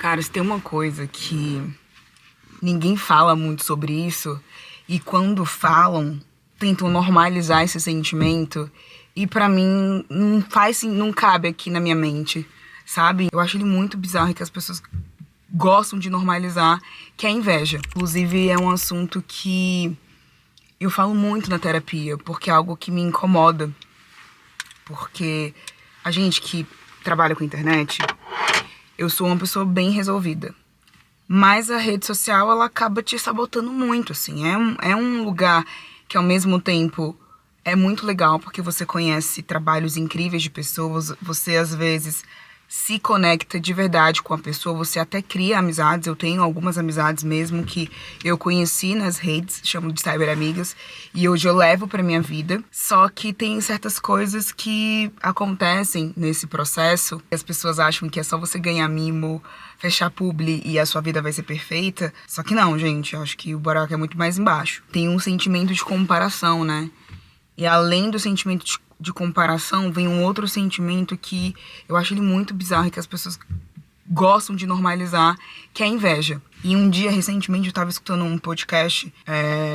Cara, se tem uma coisa que ninguém fala muito sobre isso, e quando falam, tentam normalizar esse sentimento, e pra mim não cabe aqui na minha mente, sabe? Eu acho ele muito bizarro que as pessoas gostam de normalizar, que é a inveja. Inclusive, é um assunto que eu falo muito na terapia, porque é algo que me incomoda. Porque a gente que trabalha com internet, eu sou uma pessoa bem resolvida. Mas a rede social, ela acaba te sabotando muito, assim. É um lugar que, ao mesmo tempo, é muito legal, porque você conhece trabalhos incríveis de pessoas, você, às vezes, se conecta de verdade com a pessoa, você até cria amizades. Eu tenho algumas amizades mesmo que eu conheci nas redes, chamo de cyberamigas, e hoje eu levo pra minha vida. Só que tem certas coisas que acontecem nesse processo, as pessoas acham que é só você ganhar mimo, fechar publi e a sua vida vai ser perfeita. Só que não, gente, eu acho que o buraco é muito mais embaixo. Tem um sentimento de comparação, né? E além do sentimento de comparação, vem um outro sentimento que eu acho ele muito bizarro e que as pessoas gostam de normalizar, que é a inveja. E um dia, recentemente, eu tava escutando um podcast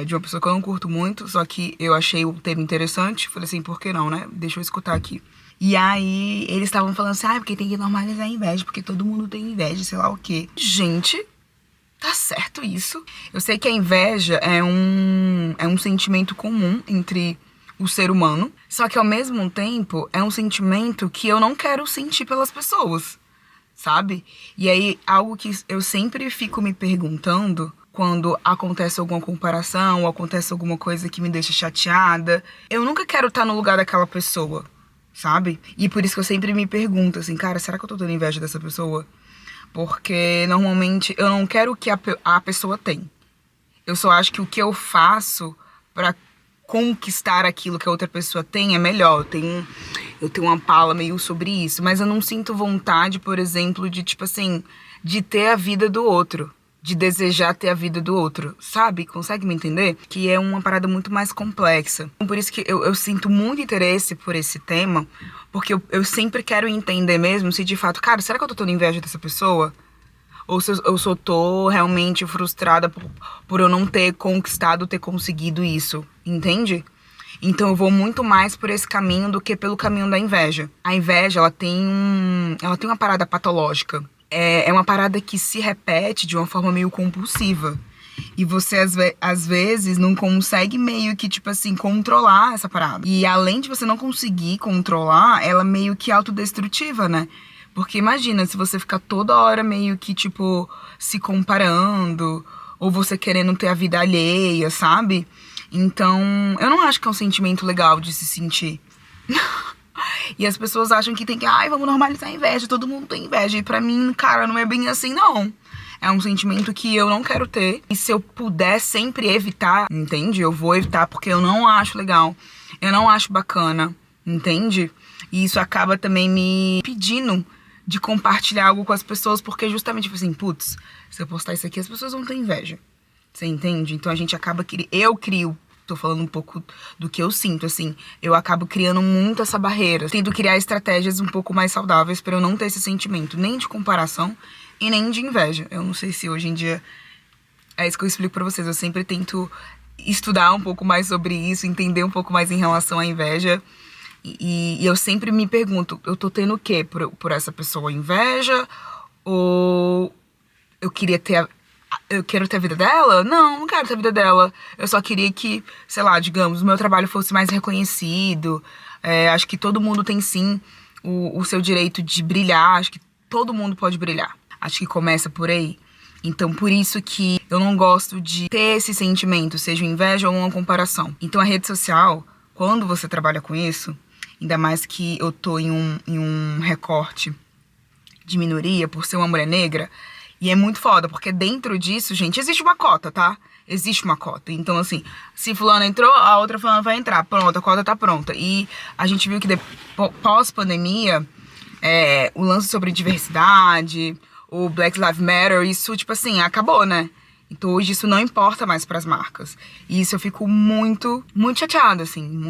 de uma pessoa que eu não curto muito, só que eu achei o tema interessante. Falei assim, por que não, né? Deixa eu escutar aqui. E aí, eles estavam falando assim, porque tem que normalizar a inveja, porque todo mundo tem inveja, sei lá o quê. Gente, tá certo isso? Eu sei que a inveja é um sentimento comum entre o ser humano, só que ao mesmo tempo é um sentimento que eu não quero sentir pelas pessoas, sabe? E aí, algo que eu sempre fico me perguntando quando acontece alguma comparação ou acontece alguma coisa que me deixa chateada, eu nunca quero estar no lugar daquela pessoa, sabe? E por isso que eu sempre me pergunto assim, cara, será que eu tô tendo inveja dessa pessoa? Porque normalmente eu não quero o que a pessoa tem. Eu só acho que o que eu faço pra conquistar aquilo que a outra pessoa tem é melhor. Eu tenho uma fala meio sobre isso, mas eu não sinto vontade, por exemplo, de tipo assim, de ter a vida do outro, de desejar ter a vida do outro, sabe? Consegue me entender? Que é uma parada muito mais complexa. Por isso que eu sinto muito interesse por esse tema, porque eu sempre quero entender mesmo se de fato, cara, será que eu tô tendo inveja dessa pessoa? Ou se eu só tô realmente frustrada por eu não ter conquistado, ter conseguido isso, entende? Então eu vou muito mais por esse caminho do que pelo caminho da inveja. A inveja, ela tem uma parada patológica. É uma parada que se repete de uma forma meio compulsiva. E você, às vezes, não consegue meio que, tipo assim, controlar essa parada. E além de você não conseguir controlar, ela é meio que autodestrutiva, né? Porque imagina, se você ficar toda hora meio que, tipo, se comparando, ou você querendo ter a vida alheia, sabe? Então, eu não acho que é um sentimento legal de se sentir. E as pessoas acham que tem que, vamos normalizar a inveja, todo mundo tem inveja. E pra mim, cara, não é bem assim, não. É um sentimento que eu não quero ter. E se eu puder sempre evitar, entende? Eu vou evitar porque eu não acho legal. Eu não acho bacana, entende? E isso acaba também me pedindo de compartilhar algo com as pessoas, porque justamente, tipo assim, putz, se eu postar isso aqui, as pessoas vão ter inveja. Você entende? Então a gente acaba eu crio, tô falando um pouco do que eu sinto, assim, eu acabo criando muito essa barreira, tendo criar estratégias um pouco mais saudáveis pra eu não ter esse sentimento, nem de comparação e nem de inveja. Eu não sei se hoje em dia é isso que eu explico pra vocês, eu sempre tento estudar um pouco mais sobre isso, entender um pouco mais em relação à inveja. E eu sempre me pergunto, eu tô tendo o quê por essa pessoa? Inveja? Ou eu quero ter a vida dela? Não quero ter a vida dela. Eu só queria que, sei lá, digamos, o meu trabalho fosse mais reconhecido. Acho que todo mundo tem sim o seu direito de brilhar. Acho que todo mundo pode brilhar. Acho que começa por aí. Então, por isso que eu não gosto de ter esse sentimento, seja inveja ou uma comparação. Então, a rede social, quando você trabalha com isso, ainda mais que eu tô em um recorte de minoria por ser uma mulher negra, e é muito foda, porque dentro disso, gente, existe uma cota, tá? Existe uma cota. Então, assim, se fulana entrou, a outra fulana vai entrar. Pronto, a cota tá pronta. E a gente viu que pós-pandemia, o lance sobre diversidade, o Black Lives Matter, isso, tipo assim, acabou, né? Então hoje isso não importa mais pras marcas. E isso eu fico muito, muito chateada, assim.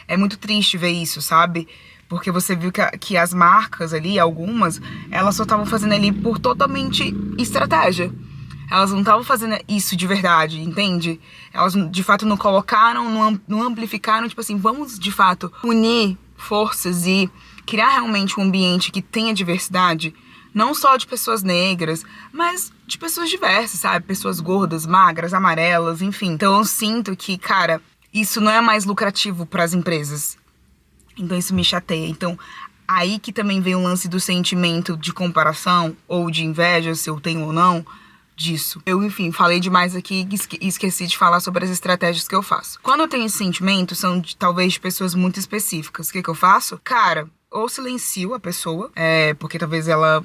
É muito triste ver isso, sabe? Porque você viu que as marcas ali, algumas, elas só estavam fazendo ali por totalmente estratégia. Elas não estavam fazendo isso de verdade, entende? Elas, de fato, não colocaram, não amplificaram, tipo assim, vamos, de fato, unir forças e criar realmente um ambiente que tenha diversidade, não só de pessoas negras, mas de pessoas diversas, sabe? Pessoas gordas, magras, amarelas, enfim. Então eu sinto que, cara, isso não é mais lucrativo para as empresas. Então isso me chateia. Então, aí que também vem o lance do sentimento de comparação ou de inveja, se eu tenho ou não, disso. Eu, enfim, falei demais aqui e esqueci de falar sobre as estratégias que eu faço. Quando eu tenho esse sentimento, são talvez de pessoas muito específicas. O que eu faço? Cara, ou silencio a pessoa, porque talvez ela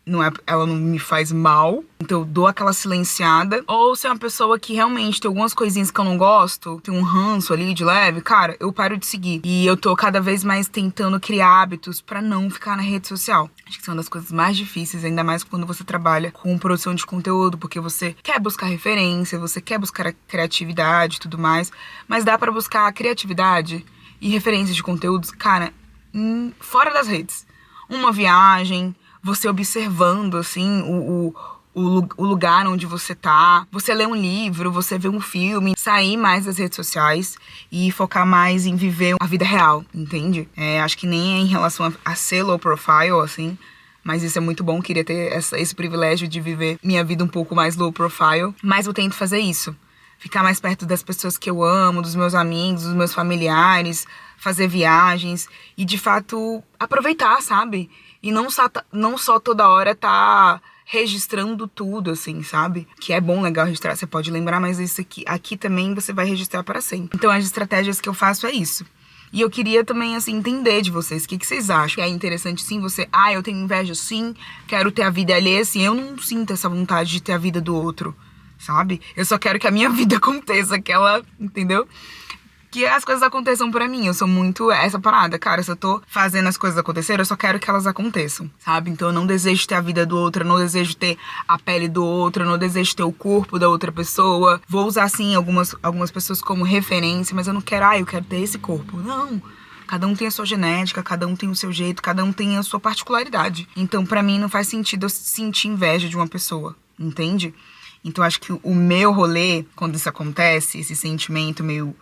não me faz mal, então eu dou aquela silenciada. Ou se é uma pessoa que realmente tem algumas coisinhas que eu não gosto, tem um ranço ali de leve, cara, eu paro de seguir. E eu tô cada vez mais tentando criar hábitos pra não ficar na rede social. Acho que são uma das coisas mais difíceis, ainda mais quando você trabalha com produção de conteúdo, porque você quer buscar referência, você quer buscar a criatividade e tudo mais, mas dá pra buscar a criatividade e referências de conteúdos, cara, fora das redes. Uma viagem, você observando, assim, o lugar onde você tá. Você lê um livro, você vê um filme. Sair mais das redes sociais e focar mais em viver a vida real, entende? Acho que nem é em relação a ser low profile, assim. Mas isso é muito bom, queria ter esse privilégio de viver minha vida um pouco mais low profile. Mas eu tento fazer isso. Ficar mais perto das pessoas que eu amo, dos meus amigos, dos meus familiares. Fazer viagens e, de fato, aproveitar, sabe? E não só toda hora tá registrando tudo, assim, sabe? Que é bom, legal registrar, você pode lembrar, mas isso aqui também você vai registrar para sempre. Então, as estratégias que eu faço é isso. E eu queria também, assim, entender de vocês, o que vocês acham? É interessante, sim, você... eu tenho inveja, sim, quero ter a vida alheia, assim. Eu não sinto essa vontade de ter a vida do outro, sabe? Eu só quero que a minha vida aconteça, entendeu? Que as coisas aconteçam pra mim. Eu sou muito essa parada, cara, se eu tô fazendo as coisas acontecerem, eu só quero que elas aconteçam, sabe? Então eu não desejo ter a vida do outro, eu não desejo ter a pele do outro, eu não desejo ter o corpo da outra pessoa. Vou usar, sim, algumas pessoas como referência, mas eu não quero, eu quero ter esse corpo. Não. Cada um tem a sua genética, cada um tem o seu jeito, cada um tem a sua particularidade. Então, pra mim, não faz sentido eu sentir inveja de uma pessoa, entende? Então, acho que o meu rolê, quando isso acontece, esse sentimento meio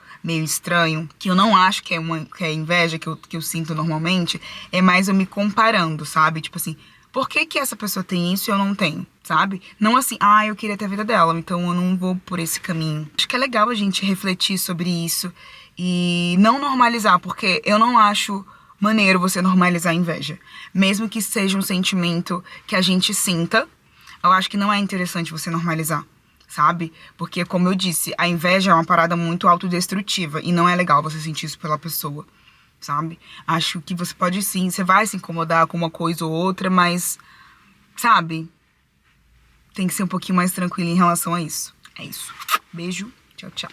estranho, que eu não acho que é inveja que eu sinto normalmente, é mais eu me comparando, sabe? Tipo assim, por que essa pessoa tem isso e eu não tenho, sabe? Não assim, eu queria ter a vida dela, então eu não vou por esse caminho. Acho que é legal a gente refletir sobre isso e não normalizar, porque eu não acho maneiro você normalizar a inveja. Mesmo que seja um sentimento que a gente sinta, eu acho que não é interessante você normalizar, sabe? Porque, como eu disse, a inveja é uma parada muito autodestrutiva e não é legal você sentir isso pela pessoa, sabe? Acho que você pode sim, você vai se incomodar com uma coisa ou outra, mas, sabe? Tem que ser um pouquinho mais tranquilo em relação a isso. É isso. Beijo. Tchau, tchau.